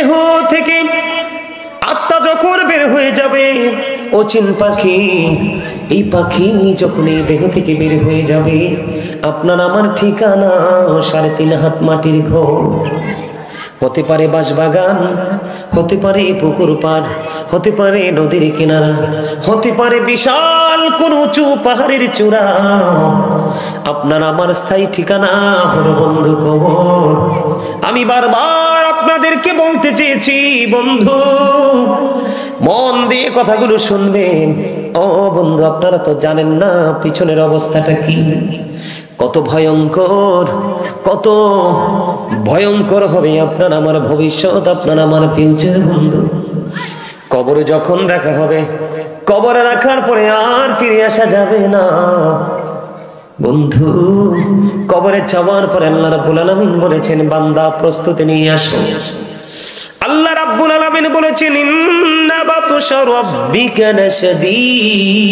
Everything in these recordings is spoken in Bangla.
দেহ থেকে আত্মা যখন বের হয়ে যাবে, অচিন পাখি, এই পাখি যখন এই দেহ থেকে বের হয়ে যাবে, আপনার আমার ঠিকানা 3.5 হাত মাটির ঘর। হতে পারে বাঁশবাগান, হতে পারে পুকুর পাড়, হতে পারে নদীর কিনারা, হতে পারে বিশাল কোন উঁচু পাহাড়ের চূড়া। আপনার আমার স্থায়ী ঠিকানা হলো বন্ধু কবর। আমি বারবার আপনাদেরকে বলতে চেয়েছি, বন্ধু মন দিয়ে কথাগুলো শুনবেন। ও বন্ধু, আপনারা তো জানেন না পিছনের অবস্থাটা কি, কত ভয়ঙ্কর, কত ভয়ঙ্কর হবে আপনার আমার ভবিষ্যৎ, আপনার আমার ফিউচার। বন্ধু, কবরে যখন রাখা হবে, কবরে রাখার পরে আর ফিরে আসা যাবে না। বন্ধু, কবরে যাওয়ার পরে আল্লাহ রাব্বুল আলামিন বলেছেন, বান্দা প্রস্তুতি নিয়ে আসো। আল্লাহ রাব্বুল আলামিন বলেছেন, ইন্না বাতুশা রাব্বিকা লাশাদীদ।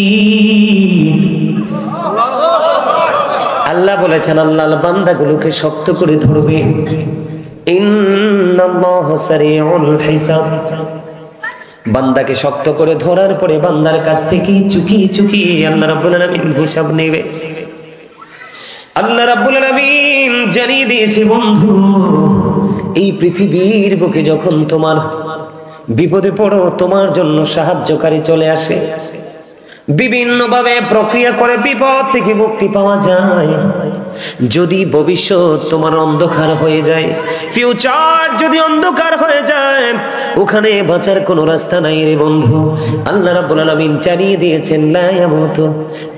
আল্লাহ বলেছেন, আল্লাহর বান্দাগুলোকে শক্ত করে ধরবে। ইন্নাল্লাহু সারিউল হিসাব। বান্দাকে শক্ত করে ধরার পরে বান্দার কাছ থেকে চুকিয়ে চুকিয়ে আল্লাহ রাব্বুল আলামিন হিসাব নেবে। আল্লাহ রাব্বুল আলামিন জানিয়ে দিয়েছে, বন্ধু এই পৃথিবীর বুকে যখন তোমার বিপদে পড়ো, তোমার জন্য সাহায্যকারী চলে আসে, বিভিন্ন ভাবে প্রক্রিয়া করে বিপদ থেকে মুক্তি পাওয়া যায়। যদি ভবিষ্যৎ তোমার অন্ধকার হয়ে যায়, ফিউচার যদি অন্ধকার হয়ে যায়, ওখানে বাঁচার কোনো রাস্তা নাই রে বন্ধু। আল্লাহ রাব্বুল আলামিন জানিয়ে দিয়েছেন, লা ইয়ামুতু,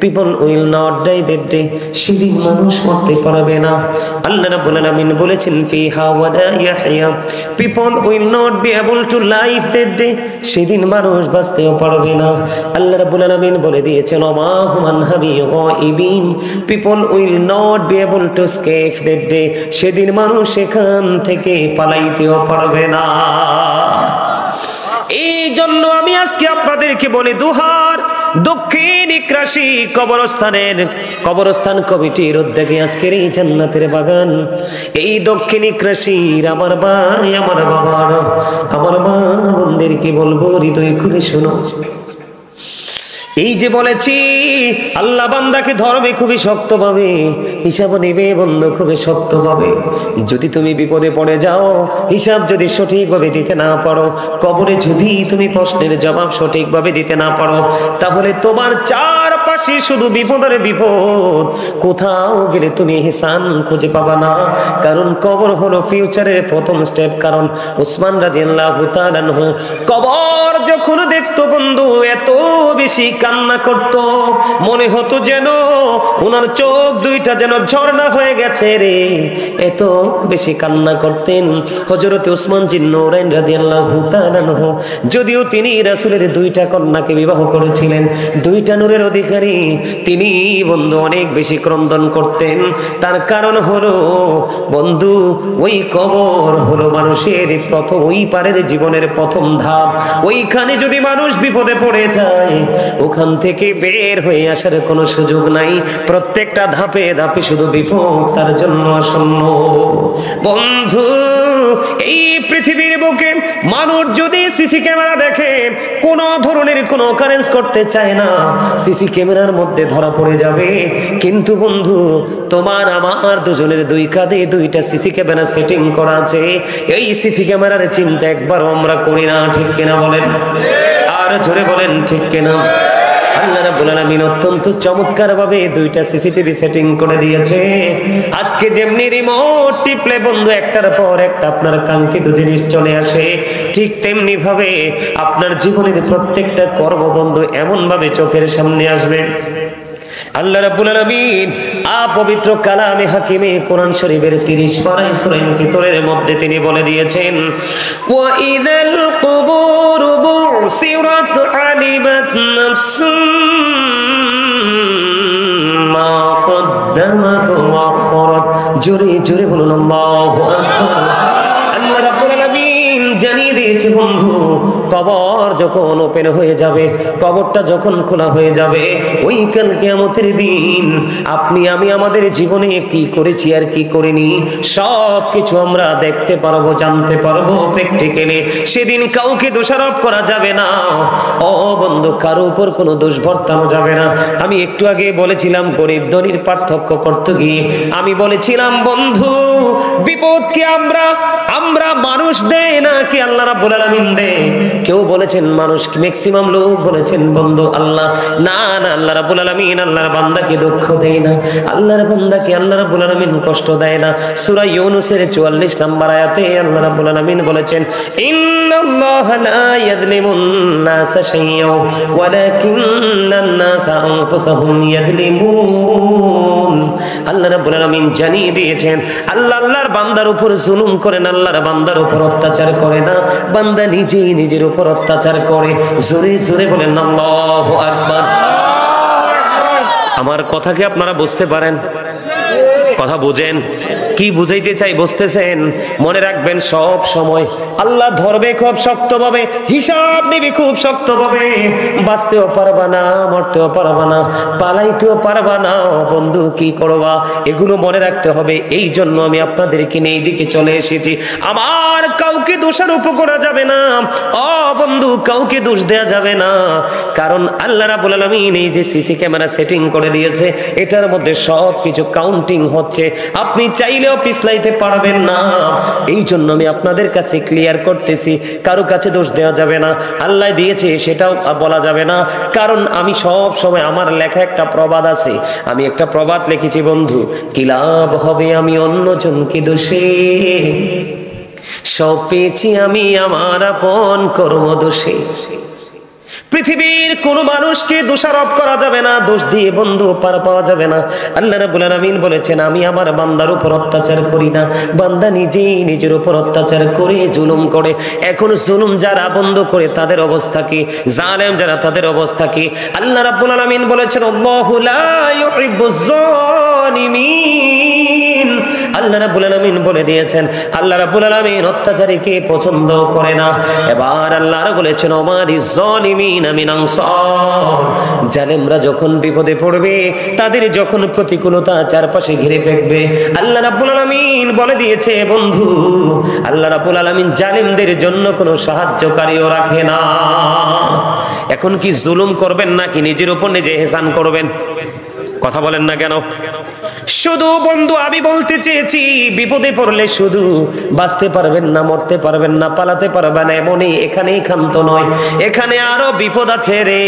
people will not die that day. সেদিন মানুষ মরতে পারবে না। আল্লাহ রাব্বুল আলামিন বলেছেন, ফিহা ওয়া লা ইয়াহইয়া, people will not be able to live that day. সেদিন মানুষ বাঁচতেও পারবে না। আল্লাহ রাব্বুল আলামিন বলে দিয়েছেন, ওমা হুমান হাবি গায়বিন, people will not be able to escape that day. সেদিন মানুষ এখান থেকে পালাইতেও পারবে না। এই জন্য আমি আজকে আপনাদেরকে বলি, দুহার দক্ষিণ ইকরাশি কবরস্থান কমিটির উদ্যোগে আজকের এই জান্নাতের বাগান, এই দক্ষিণ ইকরাশির আমার ভাই, আমার বাবার, আমার মা বোনদেরকে বলবো, হৃদয় খুলে শোনো। এই যে বলেছি, আল্লাহ বান্দাকে ধরবে খুবই শক্তভাবে, হিসাব নেবে বন্ধু খুবই শক্তভাবে। যদি তুমি বিপদে পড়ে যাও, হিসাব যদি সঠিকভাবে দিতে না পারো, কবরে যদি তুমি প্রশ্নের জবাব সঠিকভাবে দিতে না পারো, তাহলে তোমার চারপাশে শুধু বিপদ আর বিপদ, কোথাও গেলে তুমি ihsan খুঁজে পাবা না। কারণ কবর হলো ফিউচারের প্রথম স্টেপ। কারণ উসমান রাদিয়াল্লাহু তাআলা আনহু কবর যখন দেখতো বন্ধু, এত বেশি কান্না করত, মনে হতো যেন ওনার চোখ দুইটা যেন ঝর্ণা হয়ে গেছে রে, এত বেশি কান্না করতেন হযরত উসমান জিন্নুরাইন রাদিয়াল্লাহু তাআলা আনহু। যদিও তিনি রাসূলের 2টা কন্যাকে বিবাহ করেছিলেন, 2টা নূরের অধিকারী, তিনি বন্ধু অনেক বেশি ক্রন্দন করতেন। তার কারণ হলো বন্ধু, ওই কবর হলো মানুষের প্রথম, ওই পারের জীবনের প্রথম ধাপ। ওইখানে যদি মানুষ বিপদে পড়ে যায়, ওখান থেকে বের হয়ে আসার কোনো সুযোগ নাই। প্রত্যেকটা ধাপে ধাপে শুধু বিপদ তার জন্য আসন্ন। বন্ধু, এই পৃথিবীর বুকে মানুষ যদি সিসি ক্যামেরা দেখে, কোন ধরনের কোনো অকারেন্স করতে চায় না, সিসি ক্যামেরার মধ্যে ধরা পড়ে যাবে। কিন্তু বন্ধু, তোমার আমার দুজনের 2 কাঁধে 2টা সিসি ক্যামেরা সেটিং করা আছে। এই সিসি ক্যামেরার চিন্তা একবার আমরা করি না, ঠিক কিনা বলেন? আর জোরে বলেন, ঠিক কিনা? আল্লাহ রাব্বুল আলামিন অত্যন্ত চমৎকার ভাবে 2টা সিসিটিভি সেটিং করে দিয়েছে। আজকে যেমনি রিমোট টিপলে বন্ধু একটার পর একটা আপনার কাঙ্ক্ষিত জিনিস চলে আসে, ঠিক তেমনি ভাবে আপনার জীবনের প্রত্যেকটা কর্ম বন্ধু এমন ভাবে চোখের সামনে আসবে। আল্লাহ রাব্বুল আলামিন পবিত্র কালামে হাকিমে কোরআন শরীফের 30 পারায় সূরা ফিতরের মধ্যে তিনি বলে দিয়েছেন, ওয়া ইদাল কুবুর বুসিরাত আলিমাত নাফসুম মা কদ্দামাত ওয়া আখরাত। জোরে জোরে বলুন আল্লাহু আকবার। আল্লাহ রাব্বুল আলামিন জানিয়ে দিয়েছে বন্ধু, কবর যখন ওপেন হয়ে যাবে, কবরটা যখন খোলা হয়ে যাবে, ওই কাল কিয়ামতের দিন আপনি আমি আমাদের জীবনে কি করেছি আর কি করিনি সব কিছু আমরা দেখতে পারবো, জানতে পারবো প্র্যাকটিক্যালি। সেদিন কাউকে দোষারোপ করা যাবে না, ও বন্ধু কারো উপর কোনো দোষ বর্তানো যাবে না। আমি একটু আগে বলেছিলাম গরিব ধনীর পার্থক্য করতে গিয়ে আমি বলেছিলাম বন্ধু, বিপদকে আমরা মানুষ দেয় না কি আল্লাহ রাব্বুল আলামিন দেয়? কেউ বলেছেন মানুষ, ম্যাক্সিমাম লোক বলেছেন বন্ধু আল্লাহ। না না, আল্লাহ রাব্বুল আলামিন আল্লাহর বান্দাকে দুঃখ দেয় না, আল্লাহর বান্দাকে আল্লাহ রাব্বুল আলামিন কষ্ট দেয় না। সূরা ইউনূসের 44 নম্বর আয়াতে আল্লাহ রাব্বুল আলামিন বলেছেন, ইন্নাল্লাহা লা ইয়াযলিমুন নাসা শাইয়্যান ওয়ালাকিন্নান নাসা আনফুসাহুম ইয়াযলিমুন। আল্লাহ রাব্বুল আলামিন জানিয়ে দিয়েছেন আল্লাহ আল্লাহর বান্দার উপর জুলুম করেন, আল্লাহর বান্দার উপর অত্যাচার করে না, বান্দা নিজেই নিজের উপর অত্যাচার করে। জোরে জোরে বলেন আল্লাহু আকবার। আমার কথা কি আপনারা বুঝতে পারেন? কথা বুঝেন? কি বুঝাইতে চাই বুঝতেছেন? মনে রাখবেন সব সময় আল্লাহ ধরবে খুব শক্তভাবে, হিসাব নিবে খুব শক্তভাবে। বাঁচতেও পারবা না, মরতেও পারবা না, পালাইতেও পারবা না। বন্ধু কি করবা এগুলো মনে রাখতে হবে। এই জন্য আমি আপনাদেরকে নিয়ে এইদিকে চলে এসেছি। আমার কাউকে দোষারোপ করা যাবে না, ও বন্ধু কাউকে দোষ দেয়া যাবে না, কারণ আল্লাহ রাব্বুল আলামিন এই যে সিসি ক্যামেরা সেটিং করে দিয়েছে এটার মধ্যে সব কিছু কাউন্টিং হচ্ছে, আপনি চাইলেও পিছলাইতে পারবেন না। এই জন্য আমি আপনাদের কাছে ক্লিয়ার করতেছি, কারো কাছে দোষ দেওয়া যাবে না, আল্লাহ দিয়েছে সেটাও বলা যাবে না। কারণ আমি সব সময় আমার লেখা একটা প্রবাদ আছে, আমি একটা প্রবাদ লিখেছি বন্ধু, কি লাভ হবে আমি অন্যজনকে দোষে, সব পেয়েছি আমি আমার আপন কর্ম দোষে। পৃথিবীর কোন মানুষকে দোষারোপ করা যাবে না, দোষ দিয়ে বন্ধু পার পাওয়া যাবে না। আল্লাহ রাব্বুল আলামিন বলেছেন আমি আমার বান্দার উপর অত্যাচার করি না, বান্দা নিজেই নিজের উপর অত্যাচার করে জুলুম করে। এখন জুলুম যারা বন্ধ করে তাদের অবস্থা কি, জালেম যারা তাদের অবস্থা কি? আল্লাহ রাব্বুল আলামিন বলেছেন আল্লাহু লা ইউহিব্বুজ জালিমিন। আল্লাহ রাব্বুল আলামিন বলে দিয়েছেন আল্লাহ রাব্বুল আলামিন অত্যাচারীকে পছন্দ করে না। এবার আল্লাহ বলেছেন ওমারিজ জালিমিন মিন আনসার, জালেমরা যখন বিপদে পড়বে, তাদের যখন প্রতিকূলতা চারপাশে ঘিরে ফেলবে, আল্লাহ রাব্বুল আলামিন বলে দিয়েছে বন্ধু আল্লাহ রাব্বুল আলামিন জালিমদের জন্য কোনো সাহায্যকারীও রাখে না। এখন কি জুলুম করবেন নাকি নিজের উপর নিজে ইহসান করবেন? কথা বলেন না কেন? শুধু বন্ধু আমি বলতে চেয়েছি বিপদে পড়লে শুধু বাঁচতে পারবেন না, মরতে পারবেন না, পালাতে পারবেন না এমনই এখানেই ক্ষান্ত নয়, এখানে আরো বিপদ আছে রে।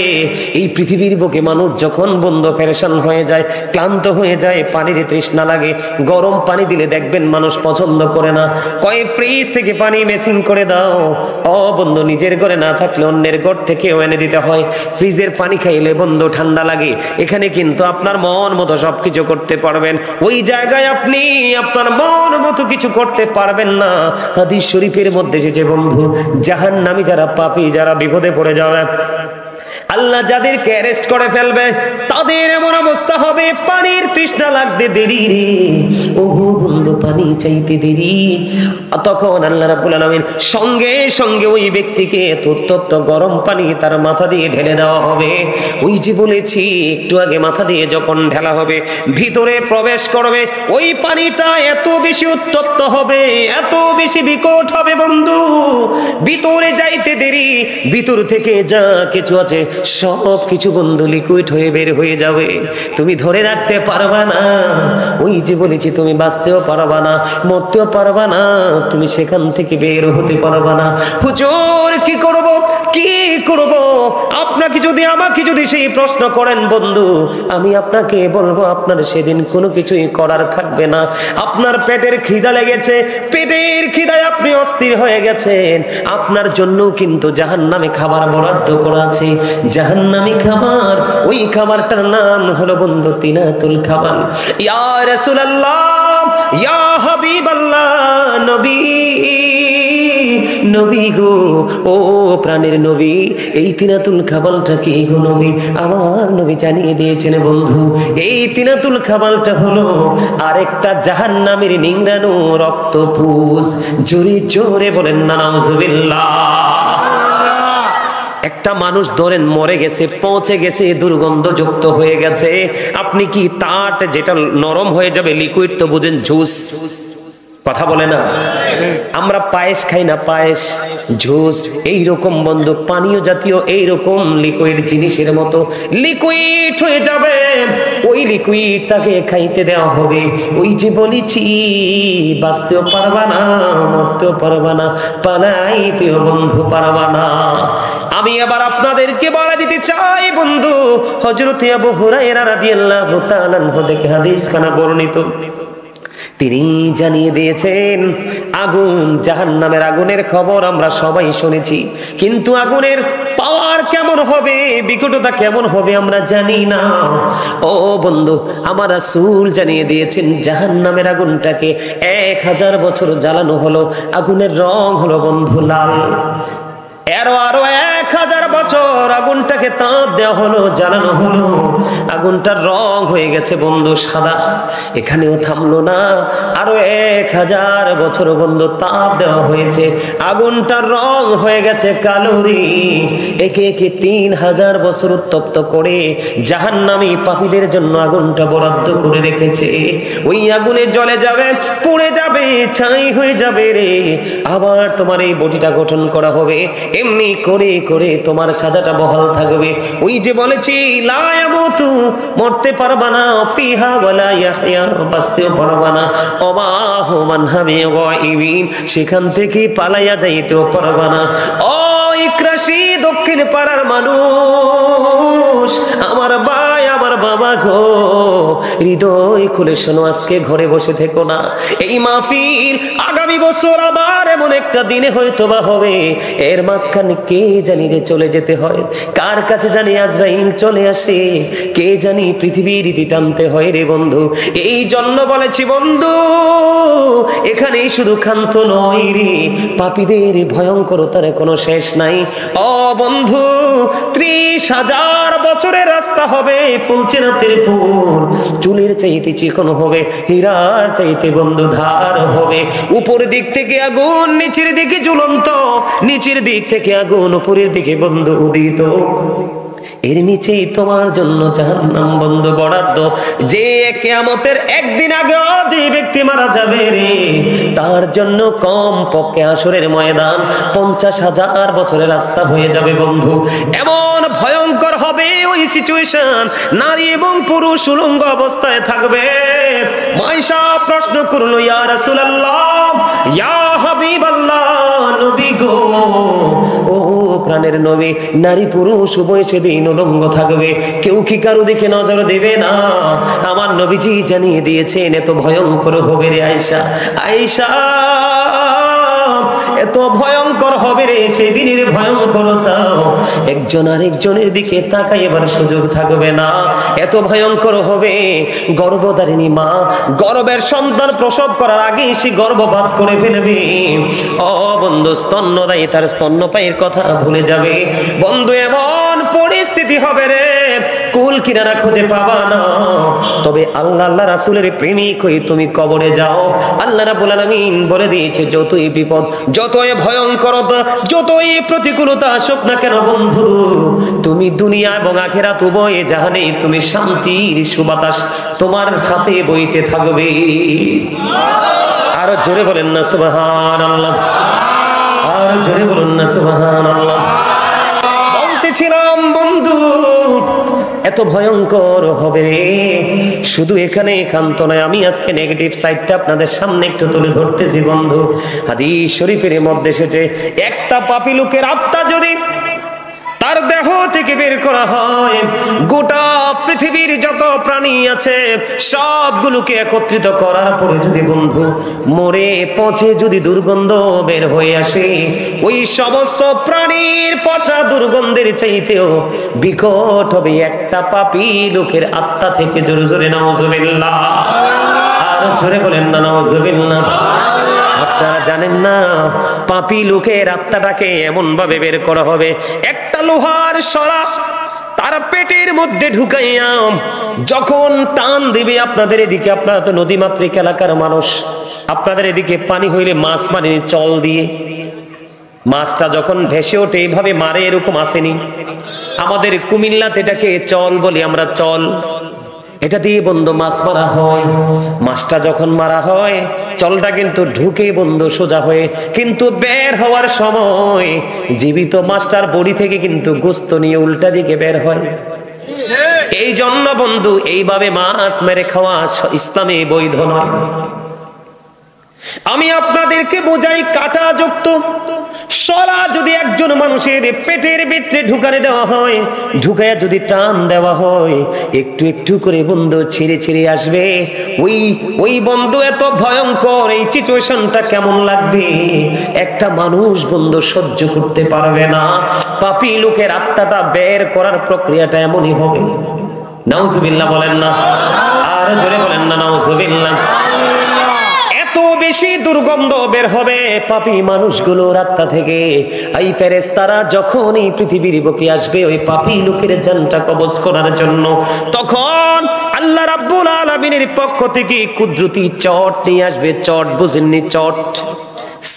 এই পৃথিবীর বুকে মানুষ যখন বন্ধু পেরেশান হয়ে যায়, ক্লান্ত হয়ে যায়, পানির তৃষ্ণা লাগে, গরম পানি দিলে দেখবেন মানুষ পছন্দ করে না, কয় ফ্রিজ থেকে পানি মেশিন করে দাও। ও বন্ধু নিজের ঘরে না থাকলে অন্যের ঘর থেকে এনে দিতে হয়। ফ্রিজের পানি খাইলে বন্ধু ঠান্ডা লাগে, এখানে কিন্তু আপনার মন মতো সবকিছু করতে পারবেন, ওই জায়গায় আপনি আপনার মন মতো কিছু করতে পারবেন না। হাদিস শরীফের মধ্যে এসেছে বন্ধু জাহান্নামী যারা পাপী, যারা বিপদে পড়ে যাবে, আল্লাহ যাদেরকে অ্যারেস্ট করে ফেলবে তাদের এমন অবস্থা হবে পানির তৃষ্ণা লাগতে দেরি রে, ওগো বন্ধু পানি চাইতে দেরি। তখন আল্লাহ রাব্বুল আলামিন সঙ্গে সঙ্গে ওই ব্যক্তিকে উত্তপ্ত গরম পানি তার মাথা দিয়ে ঢেলে দেওয়া হবে। ওই যে বলেছি একটু আগে, মাথা দিয়ে যখন ঢেলা হবে ভিতরে প্রবেশ করবে, ওই পানিটা এত বেশি উত্তপ্ত হবে, এত বেশি বিকট হবে বন্ধু, ভিতরে যাইতে দেরি, ভিতর থেকে যা কিছু আছে সব কিছু বন্ধু লিকুইড হয়ে বের হয়ে যাবে, তুমি ধরে রাখতে পারবা না। ওই যে বলেছি তুমি বাঁচতেও পারবা না, মরতেও পারবা না, তুমি সেখান থেকে বের হতে পারবা না। হুজুর কি করব, কি করব? আপনাকে যদি আমাকে যদি সেই প্রশ্ন করেন বন্ধু, আমি আপনাকে বলবো আপনার সেদিন কোনো কিছুই করার থাকবে না। আপনার পেটের খিদা লেগেছে, পেটের খিদায় আপনি অস্থির হয়ে গেছেন, আপনার জন্য কিন্তু জাহান্নামে খাবার বরাদ্দ করা আছে। জাহান্নামী খাবার, ওই খাবারটার নাম হলো বন্ধু তিনাতুল খাবার। ইয়া রাসূলুল্লাহ, ইয়া হাবিবাল্লাহ, নবী নবী গো, ও প্রাণের নবী, এই তিনাতুল খাবারটা কি গো নবী? আমার নবী জানিয়ে দিয়েছেন বন্ধু, এই তিনাতুল খাবারটা হলো আরেকটা জাহান্নামীর নিংড়ানো রক্তপুষ। জোরে জোরে বলেন না নাউজুবিল্লাহ। একটা মানুষ ধরেন মরে গেছে, পচে গেছে, দুর্গন্ধযুক্ত হয়ে গেছে, আপনি কি তাট যেটা নরম হয়ে যাবে লিকুইড তো বুঝেন, জুস, কথা বলে না? আমরা পায়েস খাই না, পায়েস, জুস, এইরকম বন্ধু পানীয় জাতীয় এইরকম লিকুইড জিনিসের মতো লিকুইড হয়ে যাবে। ওই লিকুইড তাকে খাইতে দেওয়া হবে। ওই যে বলেছি, বাঁচতেও পারবা না, মরতেও পারবা না, পালাইতেও বন্ধু পারবা না। আমি এবার আপনাদেরকে বলে দিতে চাই বন্ধু, হযরত আবু হুরায়রা রাদিয়াল্লাহু তাআলা থেকে হাদিস খানা বর্ণিত, তিনি জানিয়ে দিয়েছেন আগুন, জাহান্নামের আগুনের খবর আমরা সবাই শুনেছি, কিন্তু আগুনের পাওয়ার কেমন হবে, বিকটতা কেমন হবে আমরা জানি না। ও বন্ধু, আমার রাসূল জানিয়ে দিয়েছেন জাহান্নামের আগুনটাকে 1000 বছর জ্বালানো হলো, আগুনের রং হলো বন্ধু লাল। আরো 1000 বছর আগুনটাকে তাপ দেওয়া হলো, জ্বালানো হলো, আগুনটার রং হয়ে গেছে বন্ধু সাদা। এখানেও থামলো না, আরো 1000 বছর বন্ধু তাপ দেওয়া হয়েছে, আগুনটার রং হয়ে গেছে কালোরি। একে একে 3000 বছর উত্তপ্ত করে জাহান্নামী পাপীদের জন্য আগুনটা বরাদ্দ করে রেখেছে। ওই আগুনে জ্বলে যাবে, পুড়ে যাবে, ছাই হয়ে যাবে রে। আবার তোমার এই বডিটা গঠন করা হবে, এমনি করে করে তোমার সাজাটা বহাল থাকবে। ওই যে বলেছি লা ইয়ামুতু, মরতে পারবা না, ফিহা ওয়ালা ইয়াহইয়া, বাঁচতেও পারবা না, ওয়াহু মানহামি গায়বিন, সেখান থেকে পালাইয়া যাইতেও পারবা না। ও ইকরাশি দক্ষিণ পাড়ার মানুষ, আমার ভাই, আমার বাবা গো, হৃদয় খুলে শোনো, আজকে ঘরে বসে থেকো না। এই মাহফিল আগামী বছর আবার এমন একটা দিনে হয়তো বা হবে, এর মাঝখানে কে জানি রে চলে যেতে হয়, কার কাছে জানি আজরাইল চলে আসে, কে জানি পৃথিবীর ইতি টানতে হয় রে বন্ধু। এই জন্য বলেছি বন্ধু, এখানেই শুধু ক্ষান্ত নয় রে, পাপীদের ভয়ঙ্করতার কোনো শেষ নাই। ও বন্ধু, 30,000 বছরের রাস্তা হবে, ফুলচেনাতের ফুল, চুলের চাইতে চিকন হবে, হীরার চাইতে বন্ধু ধার হবে। উপরের দিক থেকে আগুন, নিচের দিকে ঝুলন্ত, নিচের দিক থেকে আগুন, উপরের দিকে বন্ধু উদিত। এর নিচেই তোমার জন্য জাহান্নাম বন্ধু বরাদ্দ। যে কিয়ামতের একদিন আগে যে ব্যক্তি মারা যাবে রে, তার জন্য কম পক্ষে হাসরের ময়দান 50,000 বছরের রাস্তা হয়ে যাবে বন্ধু। এমন ভয়ঙ্কর হবে ওই সিচুয়েশন, নারী এবং পুরুষ উলঙ্গ অবস্থায় থাকবে। মাইশা প্রশ্ন করলো, ইয়া রাসূলুল্লাহ, ইয়া হাবিবাল্লাহ, নবী গো, ও প্রাণের নবী, নারী পুরুষ উভয় সেদিন উলঙ্গ থাকবে, কেউ কি কারো দিকে নজর দেবে না? আমার নবীজি জানিয়ে দিয়েছেন এত ভয়ঙ্কর হবে রে আয়েশা, আয়েশা, এত ভয়ঙ্কর হবে রে সেদিনের ভয়ঙ্করতা, একজন আরেকজনের দিকে তাকাইবার সুযোগ থাকবে না। এত ভয়ঙ্কর হবে, গর্ভধারিণী মা গর্ভের সন্তান প্রসব করার আগে সে গর্ভপাত করে ফেলবে। ও বন্ধু, স্তন্যদায়ী তার স্তন্যপায়ীর কথা ভুলে যাবে বন্ধু। এমন পরিস্থিতি হবে রে, কুল কিনারা খুঁজে পাবা না। তবে আল্লাহ আল্লাহ রাসূলের প্রেমিক হয়ে তুমি কবরে যাও, আল্লাহ রাব্বুল আলামিন বলে দিয়েছে, যতই বিপদ, যতই ভয়ঙ্করতা, যতই প্রতিকূলতা আসুক না কেন বন্ধু, তুমি দুনিয়া এবং আখিরাত উভয়ে জাহানে তুমি শান্তির সুবাতাস তোমার সাথে বইতে থাকবে। আরো জোরে বলেন না সুবহানাল্লাহ, আরো জোরে বলুন না সুবহানাল্লাহ। বলতেছিলাম বন্ধু, এত ভয়ঙ্কর হবে রে। শুধু এখানে ক্ষান্ত নয়, আমি আজকে নেগেটিভ সাইডটা আপনাদের সামনে একটু তুলে ধরতেছি বন্ধু। হাদিস শরীফের মধ্যে এসেছে, একটা পাপী লোকের আত্মা যদি তার দেহ থেকে বের করা হয়, গোটা পৃথিবীর যত প্রাণী আছে সবগুলোকে একত্রিত করার পরে যদি বন্ধু মরে পচে যদি দুর্গন্ধ বের হয়ে আসে, ওই সমস্ত প্রাণীর পচা দুর্গন্ধের চাইতেও বিকট হবে একটা পাপী লোকের আত্মা থেকে। জোরে জোরে নাউজুবিল্লাহ, আর জোরে বলেন না নাউজুবিল্লাহ। আপনারা জানেন না, পাপী লোকের আত্মাটাকে এমন ভাবে বের করা হবে, একটা লোহার সরা তার পেটের মধ্যে ঢুকাইয়া যখন টান দিবে, আপনাদের এদিকে, আপনারা তো নদীমাতৃক এলাকার মানুষ, আপনাদের এদিকে পানি হইলে মাছ মানি চল দিয়ে, মাছটা যখন ভেসে ওঠে এইভাবে মারে, এরকম আসেনি? আমাদের কুমিল্লাতে এটাকে চল বলি আমরা, চল। এটা দিয়ে বন্ধু মাছ মারা হয়। মাছটা যখন মারা হয়, চলটা কিন্তু ঢুকে বন্ধু সোজা হয়ে, কিন্তু বের হওয়ার সময় জীবিত মাছটার বডি থেকে কিন্তু গোস্ত নিয়ে উল্টা দিকে বের হয়। এই জন্য বন্ধু এইভাবে মাছ মেরে খাওয়া ইসলামে বৈধ নয়। আমি আপনাদেরকে বোঝাই, কাঁটাযুক্ত শলা যদি একজন মানুষের পেটের ভিতরে ঢুকানে দেওয়া হয়, ঢুকায়া যদি টান দেওয়া হয়, একটু একটু করে বন্ধু ছিঁড়ে ছিঁড়ে আসবে। ওই বন্ধু এত ভয়ঙ্কর, এই সিচুয়েশনটা কেমন লাগবে একটা মানুষ বন্ধু সহ্য করতে পারবে না। পাপী লোকের আত্মাটা বের করার প্রক্রিয়াটা এমনই হবে। নাউজুবিল্লাহ বলেন না, আর জোরে বলেন না নাউজুবিল্লাহ। বেশি দুর্গন্ধ বের হবে পাপী মানুষগুলোর আত্মা থেকে। এই ফেরেশতারা যখন এই পৃথিবীর বুকে আসবে ওই পাপী লোকের জানটা কবজ করার জন্য, তখন আল্লাহ রাব্বুল আলামিনের পক্ষ থেকে কুদরতি চট নিয়ে আসবে। চট বুঝেননি? চট,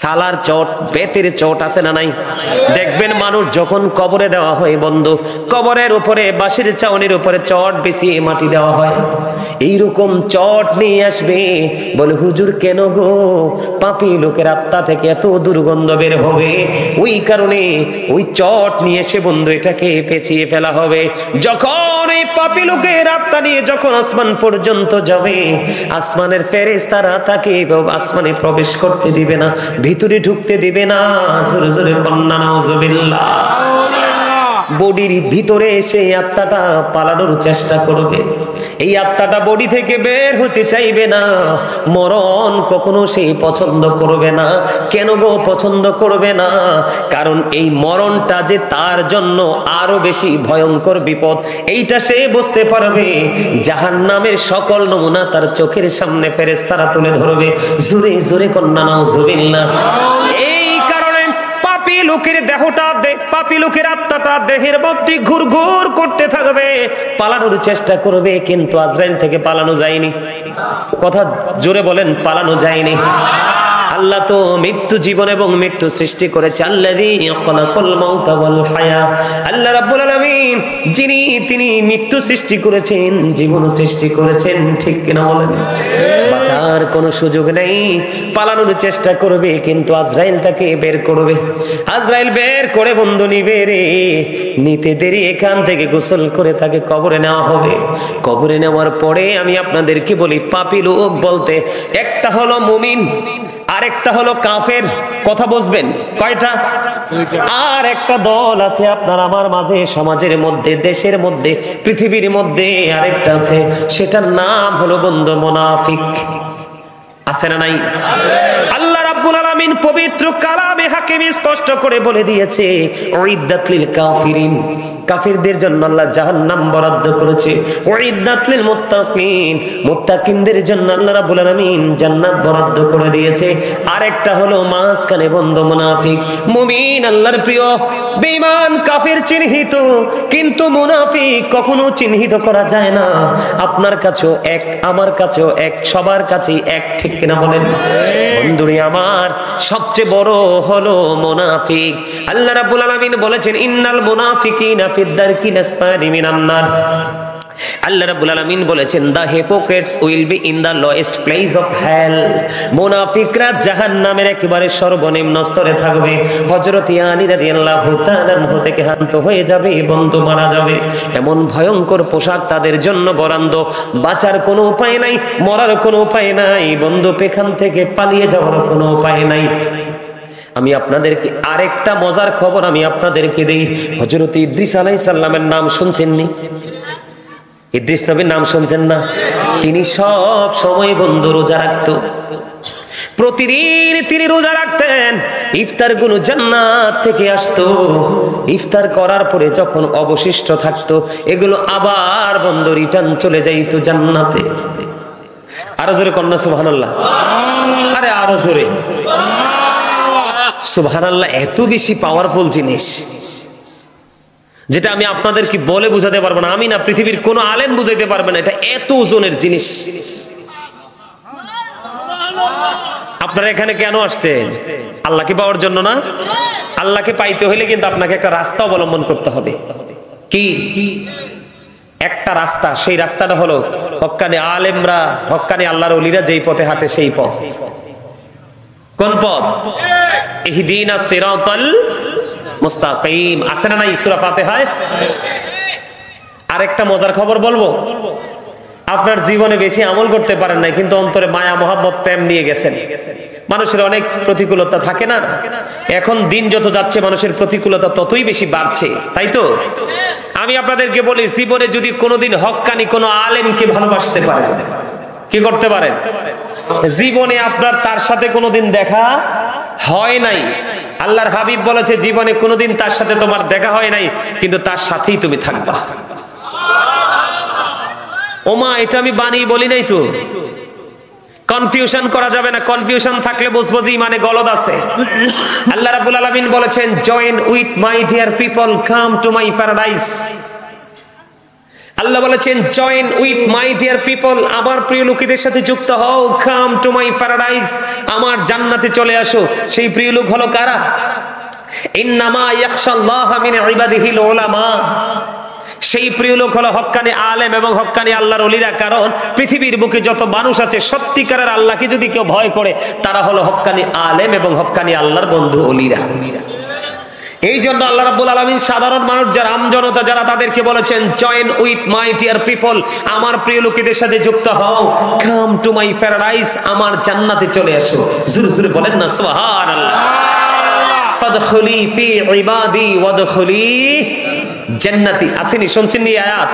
সালার চট, বেতের চট আছে না নাই? দেখবেন মানুষ যখন কবরে দেওয়া হয় বন্ধু, কবরের উপরে বাঁশের চাউনির উপরে চট বিছিয়ে মাটি দেওয়া হয়। এইরকম চট নিয়ে আসবে, বলে হুজুর কেন গো, পাপী লোকের আত্মা থেকে এত দুর্গন্ধ বের হবে, ওই কারণে ওই চট নিয়ে এসে বন্ধু এটাকে পেঁচিয়ে ফেলা হবে। যখন এই পাপী লোকের আত্মা নিয়ে যখন আসমান পর্যন্ত যাবে, আসমানের ফেরেশতারা তাকে আসমানে প্রবেশ করতে দিবে না, ভিতরে ঢুকতে দিবে না। জোরে জোরে কন্যা নাউজুবিল্লাহ। বডির ভিতরে সেই আত্মাটা পালানোর চেষ্টা করবে। এই আত্মাটা বডি থেকে বের হতে চাইবে না। মরণ কখনো সেই পছন্দ করবে না। কেন গো পছন্দ করবে না? কারণ এই মরণটা যে তার জন্য আরো বেশি ভয়ঙ্কর বিপদ, এইটা সে বুঝতে পারবে। জাহান্নামের সকল নমুনা তার চোখের সামনে ফেরেশতারা তুলে ধরবে। জোরে জোরে কন্যা নাউজুবিল্লাহ। এই কারণে পাপী লোকের দেহটা, পাপী লোকের আত্মাটা দেহের মধ্যে ঘুরঘুর করতে থাকবে, পালানোর চেষ্টা করবে, কিন্তু আজরাইল থেকে পালানো যায়নি। কথা জোরে বলেন, পালানো যায়নি। আল্লাহ তো মৃত্যু, জীবন এবং মৃত্যু সৃষ্টি করেছে। আল্লাযী খালাকাল মাউতা ওয়াল হায়া, আল্লাহ রাব্বুল আলামিন যিনি, তিনি মৃত্যু সৃষ্টি করেছেন, জীবন সৃষ্টি করেছেন। ঠিক কিনা বলেন? বাঁচার কোনো সুযোগ নেই, পালানোর চেষ্টা করবে, কিন্তু আজরাইল তাকে বের করবে। আজরাইল বের করে বন্ধু নিবে রে, নিতে দেরি এখান থেকে গোসল করে তাকে কবরে নেওয়া হবে। কবরে নেওয়ার পরে আমি আপনাদেরকে বলি, পাপী লোক বলতে একটা হলো মুমিন, আরেকটা হলো কাফের। কথা বুঝবেন? কয়টা? আর একটা দল আছে আপনার আমার মাঝে, সমাজের মধ্যে, দেশের মধ্যে, পৃথিবীর মধ্যে আরেকটা আছে, সেটার নাম হলো বন্ধু মুনাফিক। আছে না নাই? আল্লাহ রাব্বুল আলামিন পবিত্র কালামে হাকিম স্পষ্ট করে বলে দিয়েছে, উইদ্দাত লিল কাফিরিন, কাফিরদের জন্য আল্লাহ জাহান্নাম বরাদ্দ করেছে। উইদ্দাত লিল মুত্তাকিন, মুত্তাকিনদের জন্য আল্লাহ রাব্বুল আলামিন জান্নাত বরাদ্দ করে দিয়েছে। আরেকটা হলো মাঝখানে বন্ধু মুনাফিক। মুমিন আল্লাহর প্রিয়, বেঈমান কাফির চিহ্নিত, কিন্তু মুনাফিক কখনো চিহ্নিত করা যায় না। আপনার কাছেও এক, আমার কাছেও এক, সবার কাছেই এক। ঠিক কিনা বলেন? বন্ধুরে আমার, সবচেয়ে বড় হলো মুনাফিক। আল্লাহ রাব্বুল আলামিন বলেছেন, ইন্নাল মুনাফিকিনা ফিদ দারকিল আসফালি মিনান নার। আল্লাহ রাব্বুল আলামিন বলেছেন, the hypocrites will be in the lowest place of hell. মুনাফিকরা জাহান্নামের একেবারে সর্বনিম্ন স্তরে থাকবে। হযরত আলী রাদিয়াল্লাহু তাআলা থেকে হান্ত হয়ে যাবে, বন্ধু মারা যাবে। এমন ভয়ঙ্কর পোশাক তাদের জন্য বরাদ্দ। বাঁচার কোনো উপায় নাই, মরার কোনো উপায় নাই, বন্ধু এখান থেকে পালিয়ে যাওয়ার কোনো উপায় নাই। আমি আপনাদেরকে আরেকটা মজার খবর আমি আপনাদেরকে দেই। হযরত ইদ্রিস আলাইহিস সালামের নাম শুনছেননি? ইদ্রিস নবীর নাম শুনছেন না? তিনি সব সময় বন্ধু রোজা রাখতো। প্রতিদিন তিনি রোজা রাখতেন। ইফতার গুলো জান্নাত থেকে আসতো। ইফতার করার পরে যখন অবশিষ্ট থাকতো, এগুলো আবার বন্ধু রিটার্ন চলে যাইতো জান্নাতে। আরো জোরে কন্যা সুবহানাল্লাহ। আরে আরো জোরে সুবহানাল্লাহ। এত বেশি পাওয়ারফুল জিনিস, যেটা আমি আপনাদেরকে বলে বুঝাতে পারবো না। আমি না, পৃথিবীর কোনো আলেম বুঝাইতে পারবে না, এটা এত ওজনের জিনিস। আপনারা এখানে কেন আসছেন? আল্লাহকে পাওয়ার জন্য না? আল্লাহকে পাইতে হইলে কিন্তু আপনাকে একটা রাস্তা অবলম্বন করতে হবে। কি একটা রাস্তা? সেই রাস্তাটা হলো হক্কানি আলেমরা, হক্কানি আল্লাহর ওলিরা যেই পথে হাঁটে সেই পথ। কোন পথ? ইহদিনাস সিরাতাল মুস্তাকিম। আছে না নাই সূরা ফাতিহায়? আরেকটা মজার খবর বলবো, আপনার জীবনে বেশি আমল করতে পারেন নাই, কিন্তু অন্তরে মায়া মহাব্বত প্রেম নিয়ে গেছেন। মানুষের অনেক প্রতিকূলতা থাকে না? এখন দিন যত যাচ্ছে মানুষের প্রতিকূলতা ততই বেশি বাড়ছে, তাই তো? আমি আপনাদেরকে বলি, জীবনে যদি কোনোদিন হক্কানি কোনো আলেমকে ভালোবাসতে পারেন, কি করতে পারেন? জীবনে আপনার তার সাথে কোনোদিন দেখা হয় নাই, আল্লাহর হাবিব বলেছে জীবনে কোনোদিন তার সাথে তোমার দেখা হয় নাই, কিন্তু তার সাথেই তুমি থাকবা। ওমা, এটা আমি বানিয়ে বলি নাই তো। কনফিউশন করা যাবে না, কনফিউশন থাকলে বুঝবো যে ইমানে গলদ আছে। আল্লাহ রাব্বুল আলামিন বলেছেন, join with my dear people, come to my paradise. আল্লাহ বলেছেন, join with my dear people, আমার প্রিয় লোকেদের সাথে যুক্ত হও, কাম টু মাই প্যারাডাইস, আমার জান্নাতে চলে আসো। সেই প্রিয় লোক হলো কারা? ইন্নামা ইয়াখশাল্লাহ মিন ইবাদিহিল উলামা। সেই প্রিয় লোক হলো হক্কানি আলেম এবং হক্কানি আল্লাহর ওলিরা। কারণ পৃথিবীর বুকে যত মানুষ আছে সত্যিকারের আল্লাহকে যদি কেউ ভয় করে, তারা হলো হক্কানি আলেম এবং হক্কানি আল্লাহর বন্ধু ওলিরা। এই জন্য আল্লাহ রাব্বুল আলামিন সাধারণ মানুষ যারা, আমজনতা যারা, তাদেরকে বলেছেন, join with my dear people, আমার প্রিয় লোকেদের সাথে যুক্ত হও, কাম টু মাই প্যারাডাইস, আমার জান্নাতে চলে আসো। জোরে জোরে বলেন না সুবহানাল্লাহ। ফাদখুলি ফি ইবাদি ওয়াদখুলি জান্নাতি। আসেনি? শুনছেন নি আয়াত?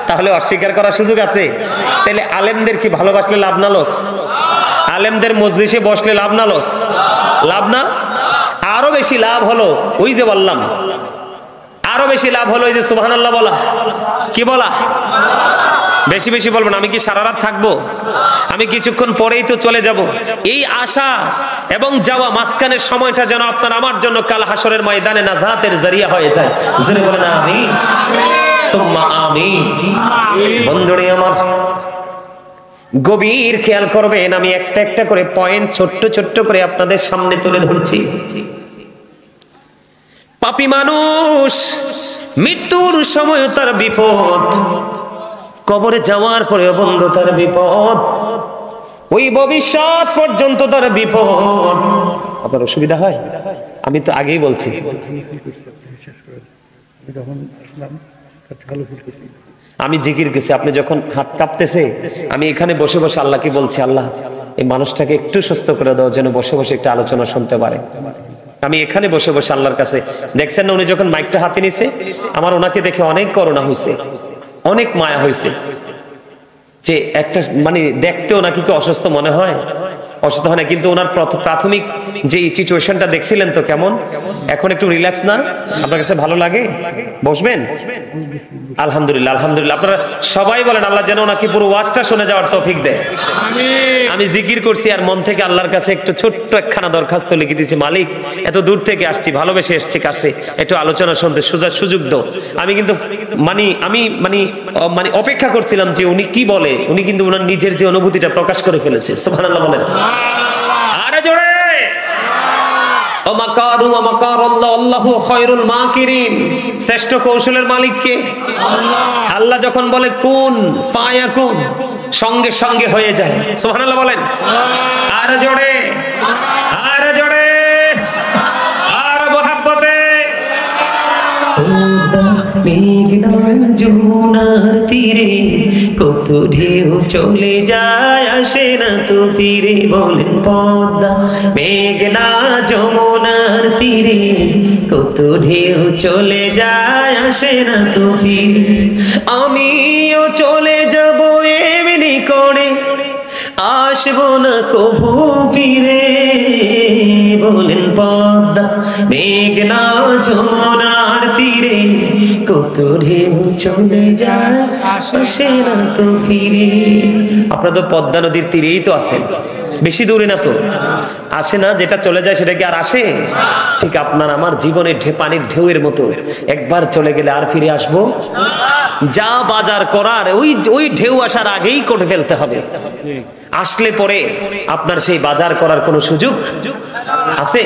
তাহলে অস্বীকার করার সুযোগ আছে? তাহলে আলেমদের কি ভালোবাসলে লাভ না লস? আলেমদের মজলিসে বসলে লাভ না লস? লাভ না? আরো বেশি লাভ হলো ওই যে বললাম, আরো বেশি লাভ হলো ওই যে সুবহানাল্লাহ বলা। কি বলা? বেশি বেশি বলবেন। আমি কি সারা রাত থাকবো? আমি কিছুক্ষণ পরেই তো চলে যাব। এই আশা এবং যাওয়া মাঝখানের সময়টা যেন আপনার আমার জন্য কাল হাসরের ময়দানে নাজাতের জরিয়া হয়ে যায়। জোরে বলেন আমিন, সুম্মা আমিন। বন্ধুরে আমার, গভীর খেয়াল করবেন, আমি একটা একটা করে পয়েন্ট ছোট্ট ছোট্ট করে আপনাদের সামনে তুলে ধরছি। পাপী মানুষ মৃত্যুর সময় তার বিপদ, কবরে যাওয়ার পরে বন্ধু তার বিপদ, ওই ভবিষ্যৎ পর্যন্ত তার বিপদ। আপনার অসুবিধা হয়? আমি তো আগেই বলছি। আমি জিকির করছি, আপনি যখন হাত কাঁপতেছে, আমি এখানে বসে বসে আল্লাহকে বলছি, আল্লাহ এই মানুষটাকে একটু সুস্থ করে দাও, যেন বসে বসে একটা আলোচনা শুনতে পারে। আমি এখানে বসে বসে আল্লাহর কাছে, দেখছেন না উনি যখন মাইকটা হাতে নিছে, আমার ওনাকে দেখে অনেক করুণা হয়েছে, অনেক মায়া হয়েছে। যে একটা মানে দেখতেও নাকি কি অসুস্থ মনে হয়, অসুস্থ হয় না, কিন্তু ওনার প্রাথমিক যে সিচুয়েশনটা দেখছিলেন তো কেমন, এখন একটু রিল্যাক্স না? আপনার কাছে ভালো লাগে? বসবেন? আলহামদুলিল্লাহ, আলহামদুলিল্লাহ। আপনারা সবাই বলেন আল্লাহ যেন ওনাকে পুরো ওয়াজটা শুনে যাওয়ার তৌফিক দেয়। আমি জিকির করছি আর মন থেকে আল্লাহর কাছে একটু ছোট্ট একখানা দরখাস্ত লিখে দিয়েছি, মালিক এত দূর থেকে আসছি, ভালোবেসে এসছি কাছে, একটু আলোচনা শুনতে সুযোগ দাও। আমি কিন্তু মানে অপেক্ষা করছিলাম যে উনি কি বলে। উনি কিন্তু ওনার নিজের যে অনুভূতিটা প্রকাশ করে ফেলেছে। সুবহানাল্লাহ বলেন। আরে জোরে। ওমাকারু ওমাকারাল্লাহু আল্লাহু খায়রুল মাকিরিন। শ্রেষ্ঠ কৌশলের মালিক কে? আল্লাহ। আল্লাহ যখন বলে কুন ফায়াকুন, সঙ্গে সঙ্গে হয়ে যায়। সুবহানাল্লাহ বলেন। আরে জোরে, আরে জোরে, আর মোহাব্বতে। মেঘনার যমুনার তীরে কত ঢেউ চলে যায়, আসে না তো ফিরে। বলেন পদ্মা মেঘনা যমুনার তীরে কত ঢেউ চলে যায়, আসে না তো ফিরে। আমিও চলে যাব এমনি করে, আসবো না কভু ফিরে। বলেন পদ্মা মেঘনা যমুনার তীরে কত ঢেউ চলে যায়, আসে না তো ফিরে। আপনারা তো পদ্মা নদীর তীরেই তো আছেন, বেশি দূরে না তো, আসে না, যেটা চলে যায় সেটা কি আর আসে? ঠিক আপনার আমার জীবনের পানির ঢেউয়ের মতো, একবার চলে গেলে আর ফিরে আসবো? যা বাজার করার ওই ঢেউ আসার আগেই করে ফেলতে হবে। আসলে পরে আপনার সেই বাজার করার কোনো সুযোগ আছে?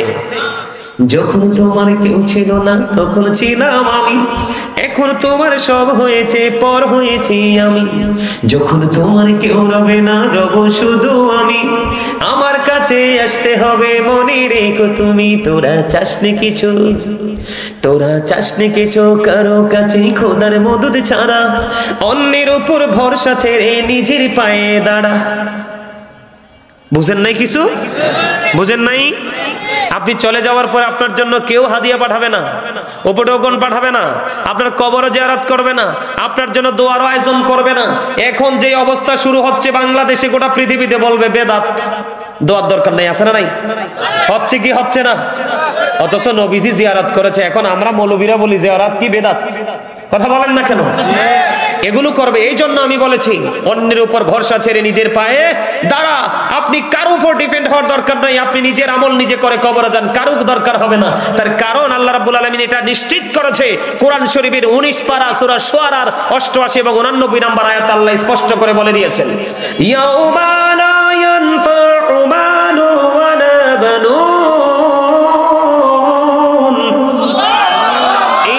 যখন তোমার কেউ ছিল না তখন ছিলাম আমি, এখন তোমার সব হয়েছে, পর হয়েছি আমি। যখন তোমার কেউ রবে না, রব শুধু আমি। আমার কাছে আসতে হবে, মনে রেখো তুমি। তোরা চাসনি কিছু, তোরা চাসনি কিছু কারো কাছে খোদার মদদ ছাড়া। অন্যের উপর ভরসা ছেড়ে নিজের পায়ে দাঁড়া। বুঝেন নাই কিছু? বুঝেন নাই? আপনি চলে যাওয়ার পর আপনার জন্য কেউ হাদিয়া পাঠাবে না, উপঢৌকন পাঠাবে না, আপনার কবরও জিয়ারত করবে না, আপনার জন্য দোয়ার আয়োজন করবে না। এখন যে অবস্থা শুরু হচ্ছে বাংলাদেশে, গোটা পৃথিবীতে বলবে বেদাত, দোয়ার দরকার নাই। আছে না নাই? হচ্ছে কি হচ্ছে না? অথচ নবীজি জিয়ারত করেছে। এখন আমরা মৌলবীরা বলি জিয়ারত কি বেদাত। কথা বলেন না কেন? এগুলো করবে। এই জন্য আমি বলেছি অন্যের উপর ভরসা ছেড়ে নিজের পায়ে দাঁড়া। আপনি কারো উপর ডিপেন্ড হওয়ার দরকার নাই। আপনি নিজের আমল নিজে করে কবরে যান, কারো দরকার হবে না। তার কারণ আল্লাহ রাব্বুল আলামিন এটা নিশ্চিত করেছে। কোরআন শরীফের 19 পারা সূরা শুআরার 88 এবং 89 নম্বর আয়াত আল্লাহ স্পষ্ট করে বলে দিয়েছেন, ইয়াউমা লা ইয়ানফাউ মালু ওয়ালা বানুন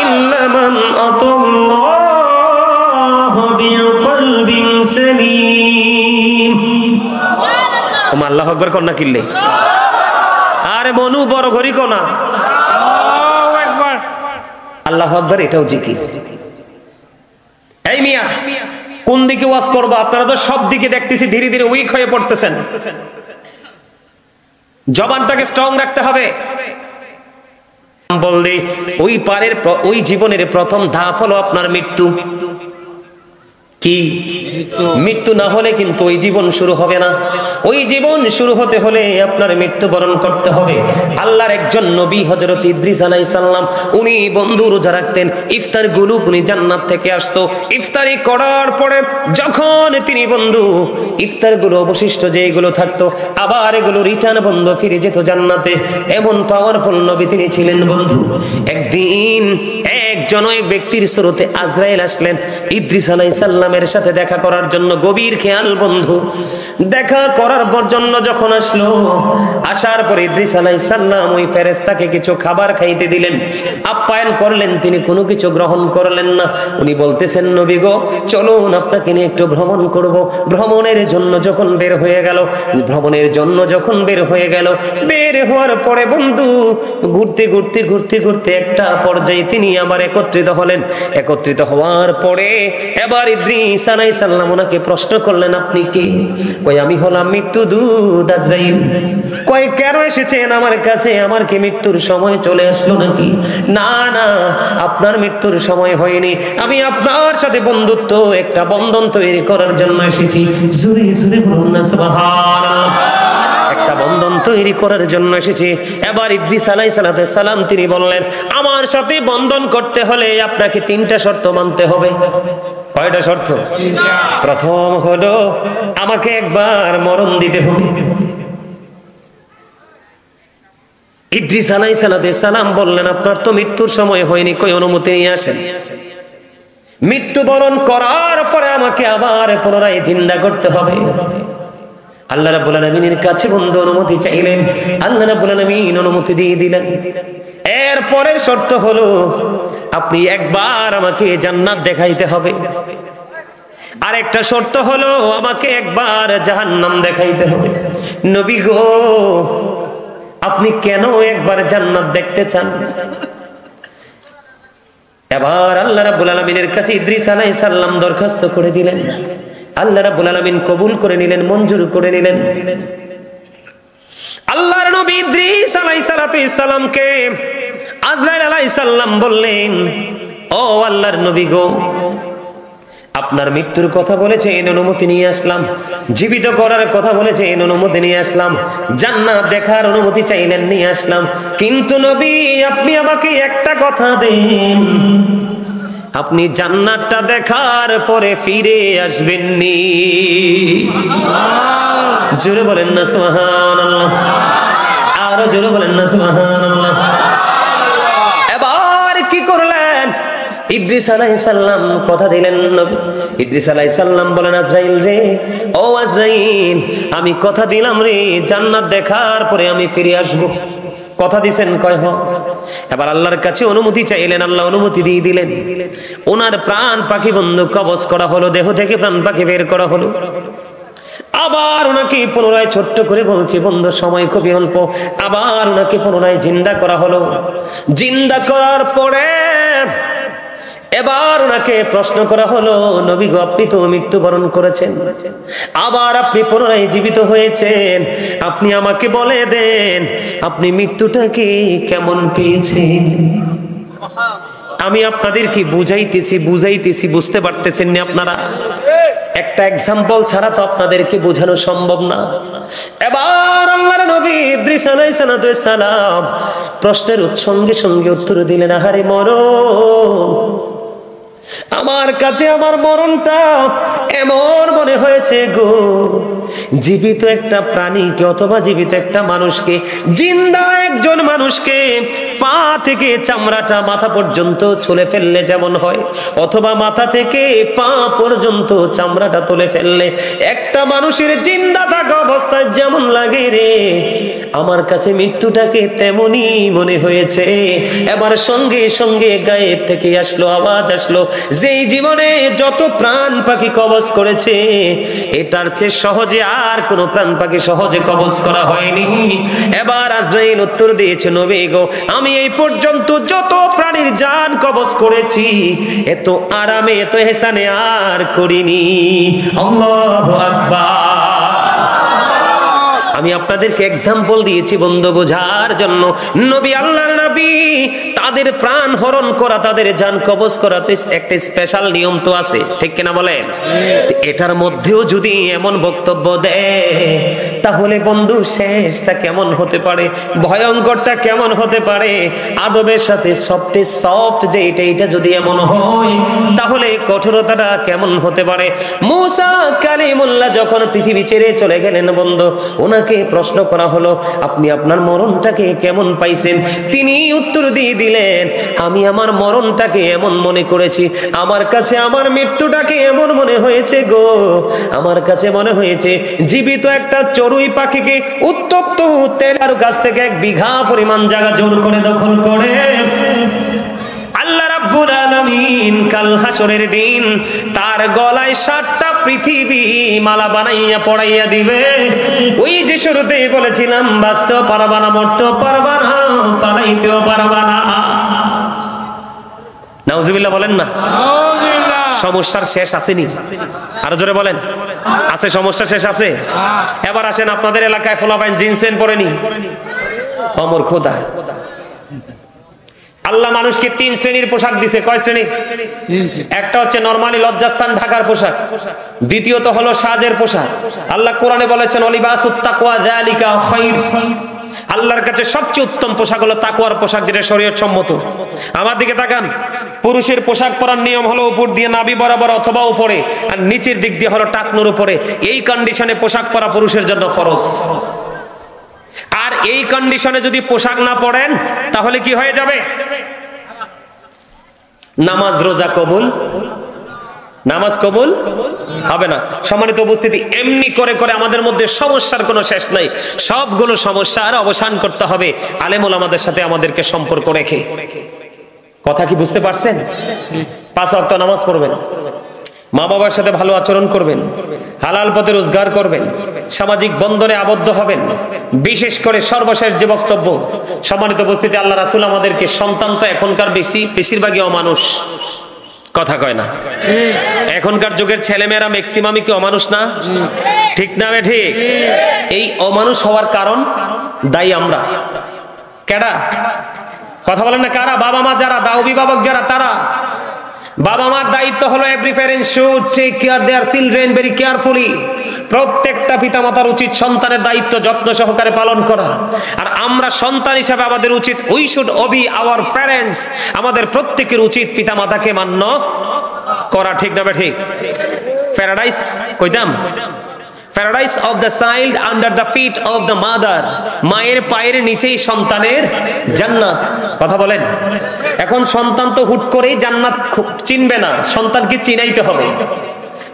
ইল্লা মান আতাল্লাহু বিকলবিন সালিম। ওমা আল্লাহু আকবার কন্না কিল্লে। আরে মনু বড় ঘড়ি কোনা আল্লাহু আকবার, আল্লাহু আকবার এটাও জিকির। এই মিয়া কোন দিকে ওয়াজ করব? আপনারা তো সব দিকে দেখতেছি ধীরে ধীরে উইক হয়ে পড়তেছেন। জবানটাকে স্ট্রং রাখতে হবে। বলদি ওই পারের ওই জীবনের প্রথম ধাপ হলো আপনার মৃত্যু। কি মৃত্যু না হলে কিন্তু ওই জীবন শুরু হবে না। ওই জীবন শুরু হতে হলে আপনার মৃত্যুবরণ করতে হবে। আল্লাহর একজন নবী হযরত ইদ্রিস আলাইহিস সালাম, উনি বন্ধু রোজা রাখতেন, ইফতার গুলো উনি জান্নাত থেকে আসতো। ইফতারি করার পরে যখন তিনি বন্ধু ইফতার গুলো অবশিষ্ট যেগুলো থাকতো, আবার এগুলো রিটার্ন বন্ধ ফিরে যেত জান্নাতে। এমন পাওয়ারফুল নবী তিনি ছিলেন বন্ধু। একদিন একজন ওই ব্যক্তির সুরতে আজরাইল আসলেন ইদ্রিস আলাইহিস সালামের সাথে দেখা করার জন্য। গভীর খেয়াল বন্ধু, দেখা করার জন্য যখন আসলো, আসার পর ইদ্রিস আলাইহিস সালাম ওই ফেরেশতাকে কিছু খাবার খাইতে দিলেন, আপ্যায়ন করলেন। তিনি কোনো কিছু গ্রহণ করলেন না। উনি বলতেছেন, নবী গো চলুন আপনাকে নিয়ে একটু ভ্রমণ করব। ভ্রমণের জন্য যখন বের হয়ে গেল, বের হওয়ার পরে বন্ধু ঘুরতে ঘুরতে ঘুরতে ঘুরতে একটা পর্যায়ে তিনি আবার একত্রিত হলেন। একত্রিত হওয়ার পরে এবার ইদ্রিস আলাইহিস সালাম ওনাকে প্রশ্ন করলেন, আপনি কে? কই আমি হলাম মৃত্যুদূত আজরাইল। কই কেন এসেছেন আমার কাছে? আমার কি মৃত্যুর সময় চলে আসলো নাকি? না না, আপনার মৃত্যুর সময় হয়নি। আমি আপনার সাথে বন্ধুত্ব একটা বন্ধন তৈরি করার জন্য এসেছি। জোরে জোরে বলুন না সুবহানাল্লাহ। একটা বন্ধন তৈরি করার জন্য এসেছি। এবার ইদ্রিস আলাইহিস সালাম তিনি বললেন, আমার সাথে বন্ধন করতে হলে আপনাকে 3টা শর্ত মানতে হবে। কয়টা শর্ত? প্রথম হলো আমাকে একবার মরণ দিতে হবে। ইদ্রিস আলাইহিস সালাম বললেন, আপনার তো মৃত্যুর সময় হয়নি, কই অনুমতি নিয়ে আসেন। মৃত্যুবরণ করার পরে আমাকে আবার পুনরায় জিন্দা করতে হবে। আল্লাহ রাব্বুল আলামিনের কাছে বন্ধু অনুমতি চাইলেন। আল্লাহ রাব্বুল আলামিন অনুমতি দিয়ে দিলেন। এর পরের শর্ত হলো আপনি একবার আমাকে জান্নাত দেখাইতে হবে। আরেকটা শর্ত হলো আমাকে একবার জাহান্নাম দেখাইতে হবে। নবী গো আপনি কেন একবার জান্নাত দেখতে চান? এবার আল্লাহ রাব্বুল আলামিনের কাছে ইদ্রিস আলাইহিস সালাম দরখাস্ত করে দিলেন। আল্লাহ রাব্বুল আলামিন কবুল করে নিলেন, মঞ্জুর করে নিলেন। আল্লাহর নবী ইদ্রিস আলাইহিস সালামকে আজরাইল আলাইহিস সালাম বললেন, ও আল্লাহর নবী গো আপনার মৃত্যুর কথা বলেছে, এই অনুমতি নিয়ে আসলাম। জীবিত করার কথা বলেছে, এই অনুমতি নিয়ে আসলাম। জান্নাত দেখার অনুমতি চাইলেন, নিয়ে আসলাম। কিন্তু নবী আপনি আমাকে একটা কথা দেন, আপনি জান্নাতটা দেখার পরে ফিরে আসবেননি। জোরে বলেন না সুবহানাল্লাহ, আরো জোরে বলেন না সুবহানাল্লাহ। এবার কি করলেন? ইদ্রিস আলাইহিস সালাম কথা দিলেন নবী। ইদ্রিস আলাইহিস সালাম বলেন, আজরাইল রে, ও আজরাইল, আমি কথা দিলাম রে, জান্নাত দেখার পরে আমি ফিরে আসব। কথা দিছেন? কয় হ। এবার আল্লাহর কাছে অনুমতি চাইলেন, আল্লাহ অনুমতি দিয়ে দিলেন। ওনার প্রাণ পাখি বন্ধু কবজ করা হলো, দেহ থেকে প্রাণ পাখি বের করা হলো। আবার ওনাকে পুনরায় ছোট্ট করে বলছি বন্ধু, সময় খুবই অল্প। আবার ওনাকে পুনরায় জিন্দা করা হলো। জিন্দা করার পরে এবার ওনাকে প্রশ্ন করা হলো, নবী গো, আপনি তো মৃত্যুবরণ করেছেন, আবার আপনি পুনরায় জীবিত হয়েছেন, আপনি আমাকে বলে দেন আপনি মৃত্যুটাকে কেমন পেয়েছেন? আমি আপনাদেরকে বুঝাইতেছি, বুঝতে পারতেছেন না আপনারা? একটা এক্সাম্পল ছাড়া তো আপনাদেরকে বোঝানো সম্ভব না। এবার আল্লাহর নবী ইদ্রিস আলাইহিস সালাম প্রশ্নের সঙ্গে সঙ্গে উত্তর দিলেন, আহারে মরণ, আমার কাছে আমার মরণটা এমন মনে হয়েছে গো, জীবিত একটা প্রাণীকে অথবা জীবিত একটা মানুষকে, জিন্দা একজন মানুষকে পা থেকে চামড়াটা মাথা পর্যন্ত ছুলে ফেললে যেমন হয়, অথবা মাথা থেকে পা পর্যন্ত চামড়াটা তুলে ফেললে একটা মানুষের জিন্দা থাকা অবস্থায় যেমন লাগে রে, আমার কাছে মৃত্যুটাকে তেমনই মনে হয়েছে। এবার সঙ্গে সঙ্গে গায়েব থেকে আসলো, আওয়াজ আসলো, যেই জীবনে যত প্রাণ পাখি কবজ করেছে এটার চেয়ে সহজে আর কোনো প্রাণ পাখি সহজে কবজ করা হয়নি। এবার আজরাইল উত্তর দিয়েছে, নবী গো, আমি এই পর্যন্ত যত প্রাণীর জান কবজ করেছি এত আরামে এত হেসানে আর করিনি। আল্লাহু আকবার। আমি আপনাদেরকে এক্সাম্পল দিয়েছি বন্ধু বোঝার জন্য। নবী, আল্লাহর নবী, তাদের প্রাণ হরণ করা, তাদের জান কবজ করা তো একটা স্পেশাল নিয়ম তো আছে, ঠিক কিনা বলেন? এটার মধ্যেও যদি এমন বক্তব্য দেয় তাহলে বন্ধু শেষটা কেমন হতে পারে, ভয়ঙ্করটা কেমন হতে পারে? আদবের সাথে সফট যে এটা যদি এমন হয় তাহলে কঠোরতাটা কেমন হতে পারে? মুসা কালিমুল্লাহ যখন পৃথিবী ছেড়ে চলে গেলেন বন্ধু, ওনাকে প্রশ্ন করা হলো, আপনি আপনার মরণটাকে কেমন পাইছেন? তিনি উত্তর দিয়ে দিলেন, আমি আমার মরণটাকে এমন মনে করেছি, আমার কাছে আমার মৃত্যুটাকে এমন মনে হয়েছে গো, আমার কাছে মনে হয়েছে জীবিত একটা চড়ুই পাখিকে উত্তপ্ত তেলার গাছ থেকে 1 বিঘা পরিমাণ জায়গা জোর করে দখল করে আল্লাহ রাব্বুল আলামিন কাল হাসরের দিন তার গলায় 7টা পৃথিবী মালা বানাইয়া পড়াইয়া দিবে। ওই যে শুরুতে বলেছিলাম, বাঁচতেও পারবা না, মরতেও পারবা না, পালাইতেও পারবা না। নাউজুবিল্লাহ বলেন না? সমস্যার শেষ আসেনি? আরো জোরে বলেন, আছে? সমস্যা শেষ আছে? এবার আসেন, আপনাদের এলাকায় ফোলাফাইন জিন্স প্যান্ট পরেনি? অমর খোদা, আল্লাহ মানুষকে 3 শ্রেণীর পোশাক দিছে। কয় শ্রেণী? একটা হচ্ছে নরমালি লজ্জাস্থান ঢাকার পোশাক, দ্বিতীয়ত হলো সাজের পোশাক। আল্লাহ কোরআনে বলেছেন, অলিবাসুত তাকওয়া যালিকা খায়র, আল্লাহর কাছে সবচেয়ে উত্তম পোশাক হলো তাকওয়ার পোশাক, যেটা শরীয়ত সম্মত। আমার দিকে তাকান, পুরুষের পোশাক পরার নিয়ম হলো উপর দিয়ে নাভি বরাবর অথবা উপরে, আর নিচের দিক দিয়ে হলো টাকনুর উপরে। এই কন্ডিশনে পোশাক পরা পুরুষের জন্য ফরজ। আর এই কন্ডিশনে যদি পোশাক না পরেন তাহলে কি হয়ে যাবে? নামাজ রোজা কবুল, নামাজ কবুল হবে না। সম্মানিত উপস্থিতি, এমনি করে করে আমাদের মধ্যে সমস্যার কোনো শেষ নাই। সবগুলো সমস্যার অবসান করতে হবে আলেম ওলামাদের সাথে আমাদেরকে সম্পর্ক রেখে। কথা কি বুঝতে পারছেন? 5 ওয়াক্ত নামাজ পড়বেন, মা বাবার সাথে ভালো আচরণ করবেন, হালাল পথে রোজগার করবেন, সামাজিক বন্ধনে আবদ্ধ হবেন। বিশেষ করে সর্বশেষ যে বক্তব্য, সম্মানিত উপস্থিতি, আল্লাহ রাসূল আমাদেরকে, সন্তান তো এখনকার বেশিরভাগই অমানুষ, কথা কয় না? এখনকার যুগের ছেলেমেয়েরা ম্যাক্সিমামই কি অমানুষ না? ঠিক না বে ঠিক? এই অমানুষ হওয়ার কারণ দায়ী আমরা। কেডা? কথা বলেন না কারা? বাবা মা যারা, অভিভাবক যারা, তারা। বাবা মার দায়িত্ব হলো every parent should take care their children very carefully. প্রত্যেকটা পিতামাতার উচিত সন্তানের দায়িত্ব যত্ন সহকারে পালন করা। আর আমরা সন্তান হিসাবে আমাদের উচিত, we should Obi our parents, আমাদের প্রত্যেকের উচিত পিতামাতাকে মান্য করা। ঠিক না ঠিক? প্যারাডাইস কইতাম, paradise of the child under the feet of the mother, মায়ের পায়ের নিচেই সন্তানের জান্নাত। কথা বলেন। এখন সন্তান তো হুট করেই জান্নাত চিনবে না, সন্তানকে চিনাইতে হবে,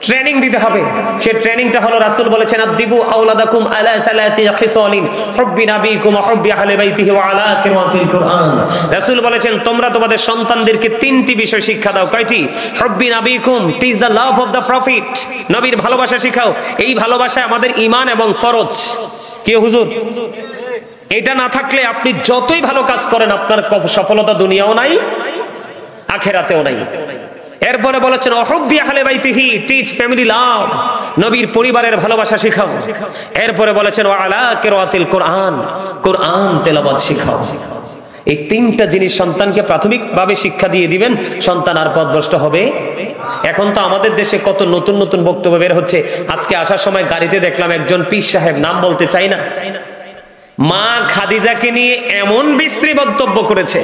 ট্রেনিং দিতে হবে। সে ট্রেনিংটা হলো রাসূল বলেছেন আদিবু আওলাদাকুম আলা সালাতি খিসালিন হুব্বি নাবিকুম ওয়া হুব্বি আহলি বাইতিহি ওয়া আলা কিরাতিল কুরআন। রাসূল বলেছেন তোমরা তোমাদের সন্তানদেরকে তিনটি বিষয় শিক্ষা দাও। কয়টি? হুব্বি নাবিকুম, teach the love of the prophet, নবীর ভালোবাসা শিখাও। এই ভালোবাসা আমাদের ঈমান এবং ফরজ। কি হুজুর? এটা না থাকলে আপনি যতই ভালো কাজ করেন আপনার সফলতা দুনিয়াও নাই আখিরাতেও নাই। এরপরে বলেছেন ওহুব্বি আহলি বাইতিহি, টিচ ফ্যামিলি লাভ, নবীর পরিবারের ভালোবাসা শিখাও। এরপরে বলেছেন ওয়া আলা কিরাতিল কুরআন, কুরআন তেলাওয়াত শিখাও। এই তিনটা জিনিস সন্তানকে প্রাথমিকভাবে শিক্ষা দিয়ে দিবেন, সন্তান আর পথভ্রষ্ট হবে। এখন তো আমাদের দেশে কত নতুন নতুন বক্তব্য বের হচ্ছে। আজকে আসার সময় গাড়িতে দেখলাম একজন পীর সাহেব, নাম বলতে চাই না, মা খাদিজাকে নিয়ে এমন বিশ্রী মন্তব্য করেছে।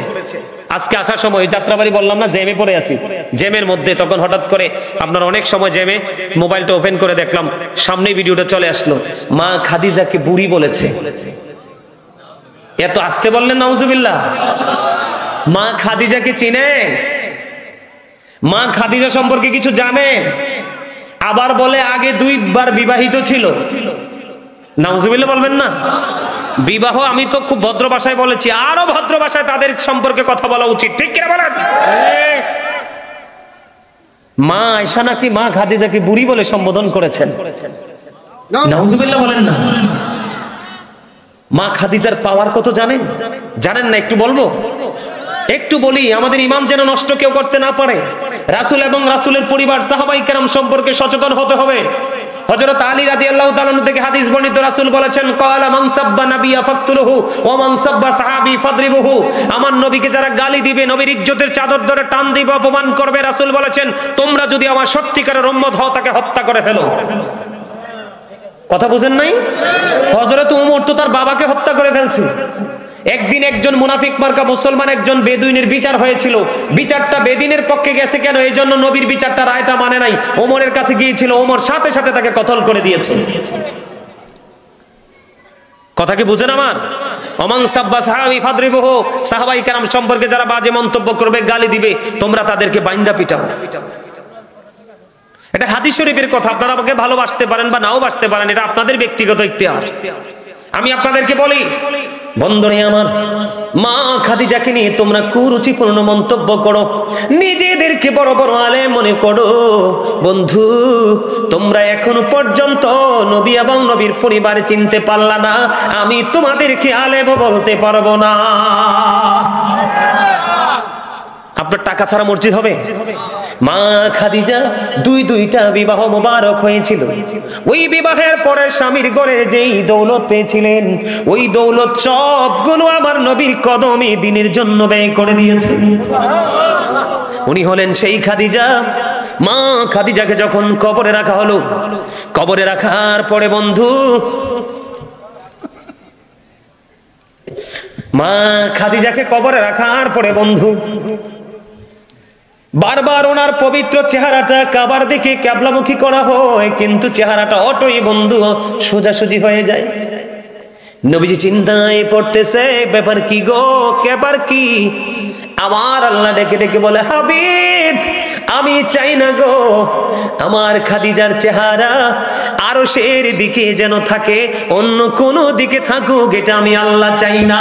আজকে আসার সময় যাত্রাবাড়ি বললাম না, জ্যামে পড়ে আছি, জ্যামের মধ্যে তখন হঠাৎ করে আপনার অনেক সময় জ্যামে মোবাইলটা ওপেন করে দেখলাম সামনে ভিডিওটা চলে আসলো, মা খাদিজাকে বুড়ি বলেছে। এত আসতে বললেন নাউজুবিল্লাহ। মা খাদিজাকে চিনে? মা খাদিজা সম্পর্কে কিছু জানে? আবার বলে আগে 2 বার বিবাহিত ছিল। নাউজুবিল্লাহ বলবেন না? বিবাহ আমি তো খুব ভদ্র ভাষায় বলেছি, আরো ভদ্র ভাষায় তাদের সম্পর্কে কথা বলা উচিত, ঠিক কিনা বলেন? মা আয়েশা নাকি মা খাদিজাকে বুড়ি বলে সম্বোধন করেছেন। নাউজুবিল্লাহ বলেন না? মা খাদিজার পাওয়ার কত জানেন? জানেন না? একটু বলবো, একটু বলি, আমাদের ঈমান যেন নষ্ট কেউ করতে না পারে। রাসূল এবং রাসূলের পরিবার সাহাবায়ে কেরাম সম্পর্কে সচেতন হতে হবে। হযরত আলী রাদিয়াল্লাহু তাআলা থেকে হাদিস বর্ণিত, রাসূল বলেছেন ক্বালা মান সাব্বা নাবিয়্যা ফাকতুলহু ওয়া মান সাব্বা সাহাবী ফাদরিবুহু। আমার নবীকে যারা গালি দিবে, নবীর ইজ্জতের চাদর ধরে টান দিবে, অপমান করবে, রাসূল বলেছেন তোমরা যদি আমার সত্যিকারের উম্মত হও তাকে হত্যা করে ফেলো। কথা বুঝেন নাই? হযরত ওমর তো তার বাবাকে হত্যা করে ফেলছে। একদিন একজন মুনাফিক মার্কা মুসলমান একজন বেদুইনের বিচার হয়েছিল, বিচারটা বেদিনের পক্ষে গেছে কেন, এই জন্য নবীর বিচারটা রায়টা মানে নাই, ওমরের কাছে গিয়েছিল, ওমর সাথে সাথে তাকে কতল করে দিয়েছে। কথা কি বুঝেন আমার? ওমান সাব্বা সাহাবী ফাদরিবুহু, সাহাবায়ে কেরাম সম্পর্কে যারা বাজে মন্তব্য করবে, গালি দিবে, তোমরা তাদেরকে বাইন্দা পিটাও। এটা হাদিস শরীফের কথা। আপনারা আমাকে ভালোবাসতে পারেন বা নাও বাসতে পারেন, এটা আপনাদের ব্যক্তিগত ইখতিয়ার। আমি আপনাদেরকে বলি বন্ধুরে আমার, মা খাদিজাকে নিয়ে তোমরা কুরুচিপূর্ণ মন্তব্য করো, নিজেদেরকে বড় বড় আলেম মনে করো। বন্ধু, তোমরা এখনো পর্যন্ত নবী এবং নবীর পরিবার চিনতে পারলা না, আমি তোমাদেরকে আলেম বলতে পারবো না। আপনার টাকা ছাড়া মসজিদ হবে? মা খাদিজা দুইটা বিবাহ মোবারক হয়েছিল। ওই বিবাহের পরে স্বামীর ঘরে যেই দৌলত পেয়েছিলেন, ওই দৌলত সবগুলো আমার নবীর কদমে দ্বীনের জন্য ব্যয় করে দিয়েছেন। উনি হলেন সেই খাদিজা। মা খাদিজাকে যখন কবরে রাখা হলো, কবরে রাখার পরে বন্ধু, মা খাদিজাকে কবরে রাখার পরে বন্ধু বারবার ওনার পবিত্র চেহারাটা কাবার দিকে কিবলামুখী করা হয়, কিন্তু চেহারাটা অটোই বন্ধু সোজাসুজি হয়ে যায়। নবীজি চিন্তায় পড়তেছে, ব্যাপার কি গো, ব্যাপার কি? আমার আল্লাহ ডেকে ডেকে বলে, হাবিব আমি চাই না গো আমার খাদিজার চেহারা আরশের দিকে যেন থাকে, অন্য কোন দিকে থাকুক, এটা আমি আল্লাহ চাই না।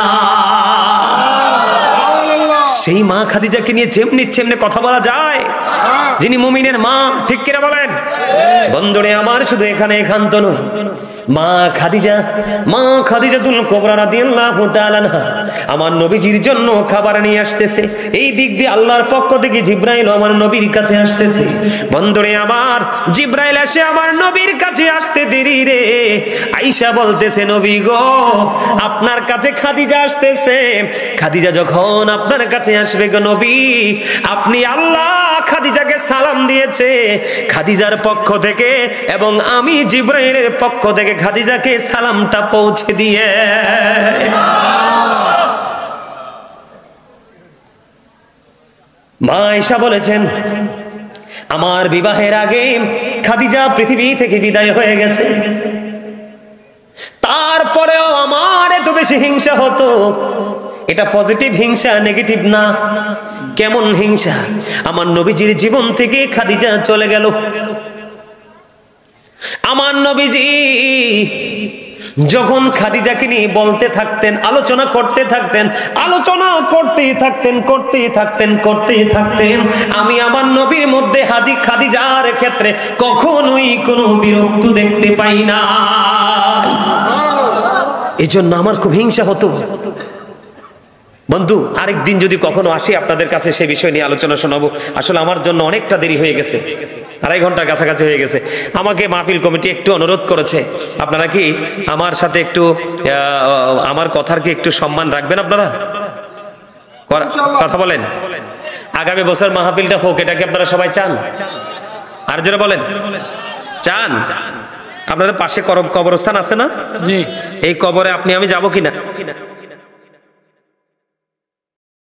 সেই মা খাদিজাকে নিয়ে যেমনি কথা বলা যায়, যিনি মুমিনের মা, ঠিক কিনা বলেন? বন্ধুরে আমার, শুধু এখানে একান্ত নয়, মা খাদিজাতুল কুবরা রাদিয়াল্লাহু তাআলা আনহা আমার নবীজির জন্য খাবার নিয়ে আসতেছে। এই দিক দিয়ে আল্লাহর পক্ষ থেকে জিবরাইল আমার নবীর কাছে আসতেছে। বন্ধুরে আমার, জিবরাইল এসে আমার নবীর কাছে আসতে দেরি রে, আয়েশা বলতেছে, নবী গো আপনার কাছে খাদিজা আসতেছে। খাদিজা যখন আপনার কাছে আসবে গো নবী, আপনি আল্লাহ খাদিজাকে সালাম দিয়েছে খাদিজার পক্ষ থেকে, এবং আমি জিবরাইলের পক্ষ থেকে খাদিজাকে সালামটা পৌঁছে দিয়ে। মা আয়েশা বলেছেন, আমার বিবাহের আগে খাদিজা পৃথিবী থেকে বিদায় হয়ে গেছে, তারপরেও আমার এত বেশি হিংসা হতো। এটা পজিটিভ হিংসা, নেগেটিভ না। কেমন হিংসা? আমার নবীজির জীবন থেকে খাদিজা চলে গেল। আমার নবীজি যখন খাদিজাকে নিয়ে বলতে থাকতেন, আলোচনা করতে থাকতেন, আলোচনা করতেই থাকতেন, আমি আমার নবীর মধ্যে হাজি খাদিজার ক্ষেত্রে কখনোই কোনো বিরক্ত দেখতে পাই না। এই জন্য আমার খুব হিংসা হতো। বন্ধু, আরেকদিন যদি কখনো আসি আপনাদের কাছে সে বিষয় নিয়ে আলোচনা শোনাবো। আসলে আমার জন্য অনেকটা দেরি হয়ে গেছে, 2.5 ঘন্টার কাছাকাছি হয়ে গেছে। আমাকে মাহফিল কমিটি একটু অনুরোধ করেছে, আপনারা কি আমার সাথে একটু আমার কথার কি একটু সম্মান রাখবেন? আপনারা কথা বলেন। আগামী বছর মাহফিলটা হোক, এটা কি আপনারা সবাই চান? আর যারা বলেন চান। আপনাদের পাশে কবরস্থান আছে না? এই কবরে আপনি আমি যাবো কিনা?